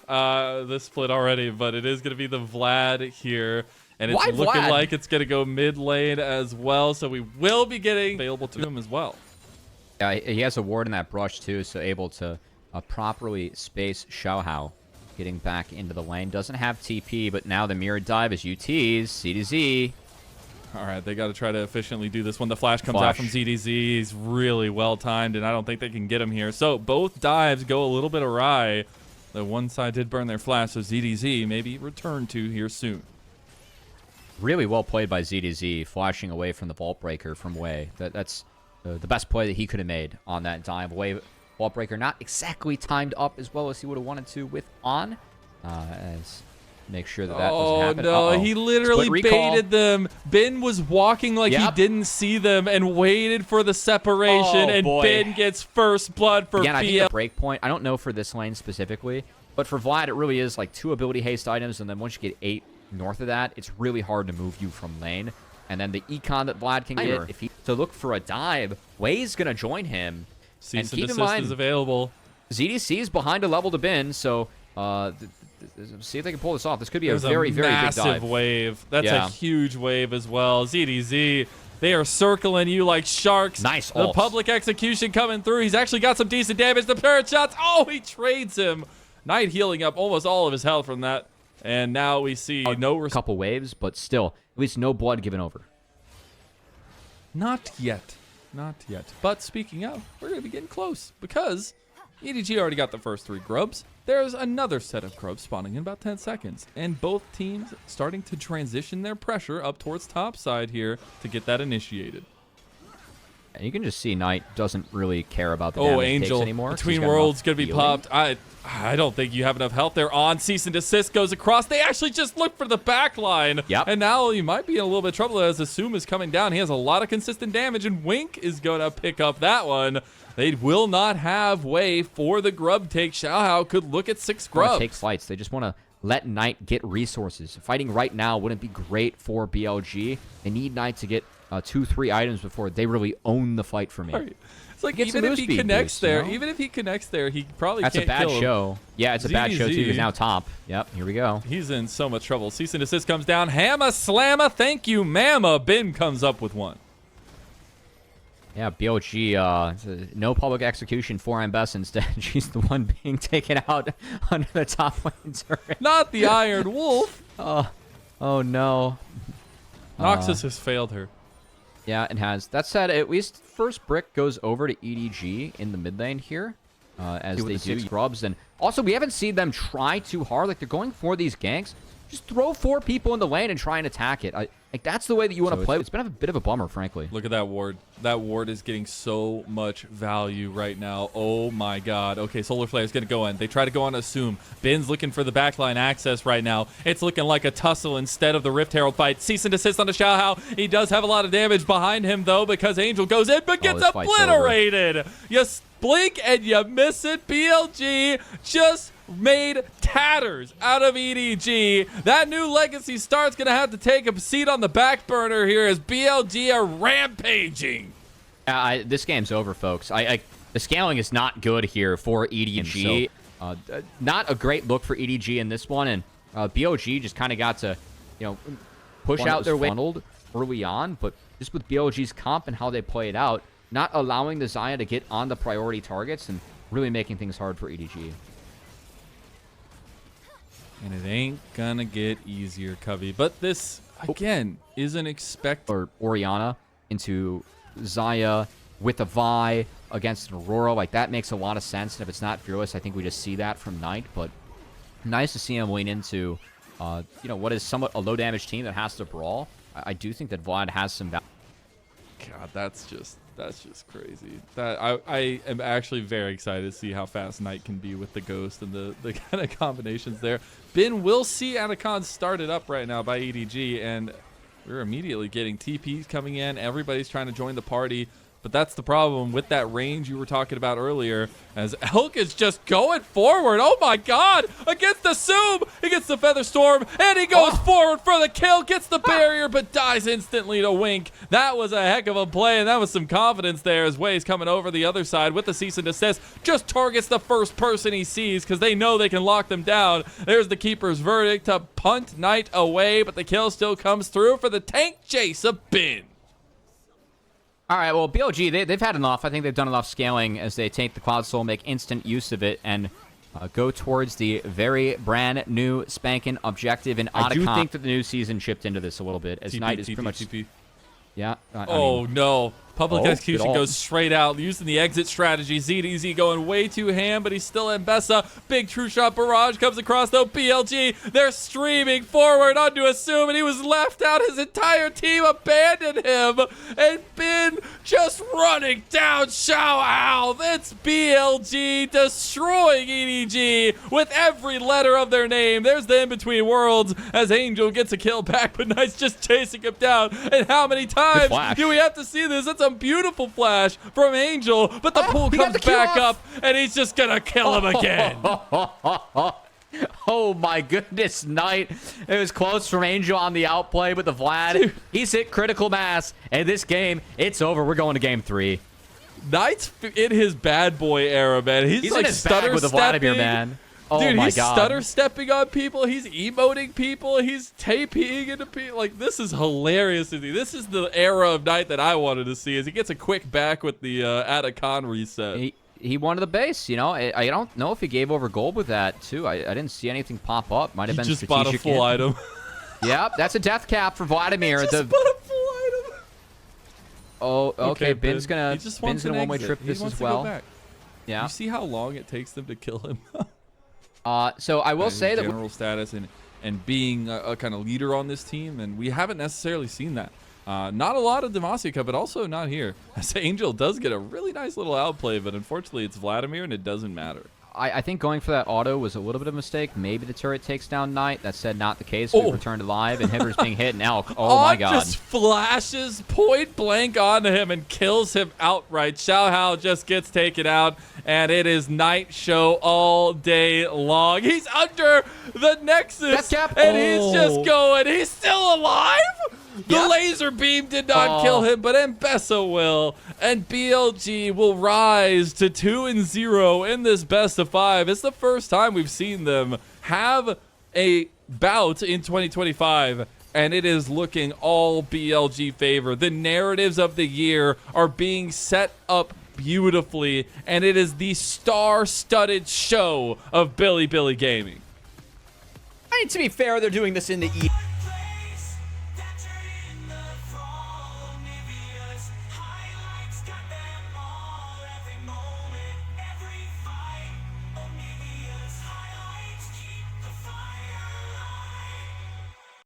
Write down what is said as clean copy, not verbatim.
this split already, but it is going to be the Vlad here. And it's Why looking Vlad? like it's going to go mid lane as well. So we will be getting available to him as well. Yeah, he has a ward in that brush too, so able to properly space Xiaohao getting back into the lane. Doesn't have TP, but now the mirror dive is UT's, CDZ. All right, they got to try to efficiently do this when the flash comes out from ZDZ. He's really well timed, and I don't think they can get him here. So both dives go a little bit awry. The one side did burn their flash, so ZDZ maybe return to here soon. Really well played by ZDZ, flashing away from the vault breaker from Wei. That's the best play that he could have made on that dive. Wei vault breaker not exactly timed up as well as he would have wanted to with on. As make sure that doesn't happen. Oh, no, he literally baited them. Ben was walking like he didn't see them and waited for the separation, and Ben gets first blood for Again, I think BL. the break point, I don't know for this lane specifically, but for Vlad, it really is like 2 ability haste items, and then once you get 8 north of that, it's really hard to move you from lane. And then the econ that Vlad can get, if he to look for a dive, Wei's going to join him. Cease and keep desist in mind, is available. ZDC is behind a level to bin, so see if they can pull this off. This could be a very, very big dive. Massive wave. That's a huge wave as well. ZDZ, they are circling you like sharks. Nice The public execution coming through. He's actually got some decent damage. The parrot shots. Oh, he trades him. Knight healing up almost all of his health from that. And now we see a couple waves, but still, at least no blood given over. Not yet. Not yet. But speaking of, we're going to be getting close because EDG already got the first 3 grubs. There's another set of grubs spawning in about 10 seconds. And both teams starting to transition their pressure up towards top side here to get that initiated. You can just see Knight doesn't really care about the damage Angel anymore. Between Worlds going to be popped. I don't think you have enough health there. On cease and desist goes across. They actually just look for the back line. And now you might be in a little bit of trouble as Assume is coming down. He has a lot of consistent damage, and Wink is going to pick up that one. They will not have way for the grub take. Xiaohao could look at 6 grubs. Take fights. They just want to let Knight get resources. Fighting right now wouldn't be great for BLG. They need Knight to get 2-3 items before they really own the fight for me. Right. It's like even if he connects there, even if he connects there, he probably can't kill him. That's a bad show. Yeah, it's a bad show too. He's now top. Yep, here we go. He's in so much trouble. Cease and desist comes down. Hammer slammer. Thank you, Mama. Ben comes up with one. Yeah, BLG, no public execution for Ambess. Instead, she's the one being taken out under the top lane turret. Not the Iron Wolf. Oh no. Noxus has failed her. Yeah, it has. That said, at least first brick goes over to EDG in the mid lane here, as they do grubs. And also, we haven't seen them try too hard. Like, they're going for these ganks. Just throw 4 people in the lane and try and attack it. Like, that's the way that you want to play. It's been a bit of a bummer, frankly. Look at that ward. That ward is getting so much value right now. Oh, my God. Okay, Solar Flare is going to go in. They try to go on Assume. Ben's looking for the backline access right now. It's looking like a tussle instead of the Rift Herald fight. Cease and desist on the Xiaohao. He does have a lot of damage behind him, though, because Angel goes in but gets obliterated. You blink and you miss it. BLG just made tatters out of EDG. That new legacy start's gonna have to take a seat on the back burner here as BLG are rampaging. This game's over, folks. The scaling is not good here for EDG. Not a great look for EDG in this one, and BLG just kind of got to, push out their way funneled early on, but just with BLG's comp and how they play it out, not allowing the Xayah to get on the priority targets and really making things hard for EDG. And it ain't gonna get easier, Covey. But this, again, isn't expected. Or Orianna into Xayah with a Vi against an Aurora. Like, that makes a lot of sense. And if it's not Fearless, I think we just see that from Knight. But nice to see him lean into, what is somewhat a low-damage team that has to brawl. I do think that Vlad has some value. God, that's just crazy. That I am actually very excited to see how fast Knight can be with the Ghost and the kind of combinations there. Ben will see Anacon started up right now by EDG, and we're immediately getting TPs coming in. Everybody's trying to join the party. But that's the problem with that range you were talking about earlier, as Elk is just going forward. Oh my God, against Assume. He gets the Feather Storm, and he goes forward for the kill, gets the barrier, but dies instantly to Wink. That was a heck of a play, and that was some confidence there as Way's coming over the other side with the cease and desist. Just targets the first person he sees because they know they can lock them down. There's the keeper's verdict to punt Knight away, but the kill still comes through for the tank chase of Bin. All right, well, BLG, they've had enough. I think they've done enough scaling as they take the Cloud Soul, make instant use of it, and go towards the very brand new spanking objective in Otacon. I do think that the new season chipped into this a little bit, as Knight is pretty much... Yeah. No. Public execution goes straight out, using the exit strategy. ZDZ going way too ham, but he's still in Bessa. Big true shot barrage comes across, though. BLG, they're streaming forward onto Assume, and he was left out. His entire team abandoned him. And Bin just running down Xiao. It's BLG destroying EDG with every letter of their name. There's the in-between worlds as Angel gets a kill back, but Knight's just chasing him down. And how many times do we have to see this? That's a beautiful flash from Angel, but the pool comes back up, and he's just gonna kill him again. Oh my goodness, Knight. It was close from Angel on the outplay, but the Vlad, he's hit critical mass, and this game, it's over. We're going to game 3. Knight's in his bad boy era, man. He's like in his bag with the Vladimir, man. Oh Dude, my he's God. stutter stepping on people. He's emoting people. He's taping into people. Like, this is hilarious to see. This is the era of Knight that I wanted to see, as he gets a quick back with the Atacon reset. He wanted the base, you know. I don't know if he gave over gold with that, too. I didn't see anything pop up. Might have been just strategic. bought a full item. Yep, that's a death cap for Vladimir. He just bought a full item. Oh, okay. Bin's gonna one-way trip this as well. Yeah. You see how long it takes them to kill him? So I will say that general status and being a kind of leader on this team, and we haven't necessarily seen that. Not a lot of Demacia, but also not here. As Angel does get a really nice little outplay, but unfortunately it's Vladimir, and it doesn't matter. I think going for that auto was a little bit of a mistake. Maybe the turret takes down Knight. That said, not the case. We returned alive, and Inhibitor's being hit, and Elk. Oh my God. Just flashes point blank onto him and kills him outright. Xiao Hao just gets taken out, and it is Knight show all day long. He's under the Nexus, and he's just going. He's still alive? The laser beam did not kill him, but Mbessa will. And BLG will rise to 2-0 in this best of 5. It's the first time we've seen them have a bout in 2025, and it is looking all BLG favor. The narratives of the year are being set up beautifully, and it is the star-studded show of Bilibili Gaming. I mean, to be fair, they're doing this in the